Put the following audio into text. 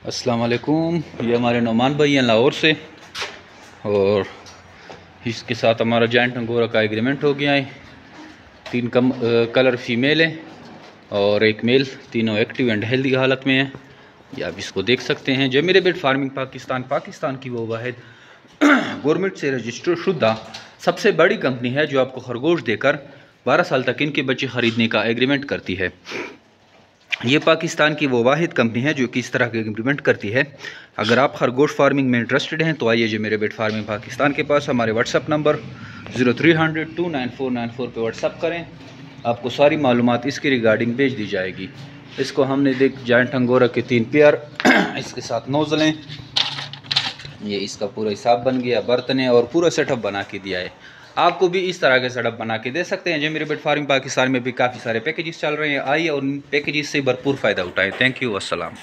अस्सलाम वालेकुम। ये हमारे नौमान भाई हैं लाहौर से, और इसके साथ हमारा जॉइंट अंगोरा का एग्रीमेंट हो गया है। तीन कलर फीमेल है और एक मेल, तीनों एक्टिव एंड हेल्दी हालत में हैं। ये आप इसको देख सकते हैं। जो मेरे बेट फार्मिंग पाकिस्तान की वो वाहिद गवर्नमेंट से रजिस्टर शुदा सबसे बड़ी कंपनी है जो आपको खरगोश देकर 12 साल तक इनके बच्चे ख़रीदने का एग्रीमेंट करती है। ये पाकिस्तान की वो वाहिद कंपनी है जो कि इस तरह के इम्प्लीमेंट करती है। अगर आप खरगोश फार्मिंग में इंटरेस्टेड हैं तो आइए जो मेरे बेट फार्मिंग पाकिस्तान के पास हमारे व्हाट्सअप नंबर 0300 29494 पे व्हाट्सअप करें। आपको सारी मालूमात इसकी रिगार्डिंग भेज दी जाएगी। इसको हमने देख जॉइंट अंगोरा के 3 पेयर इसके साथ नोज़लें, ये इसका पूरा हिसाब बन गया, बर्तने और पूरा सेटअप बना के दिया है। आपको भी इस तरह के सेटअप बना के दे सकते हैं। जो मेरे बेट फार्मिंग पाकिस्तान में भी काफ़ी सारे पैकेजेस चल रहे हैं, आइए और उन पैकेजेस से भरपूर फ़ायदा उठाएं। थैंक यू, अस्सलाम।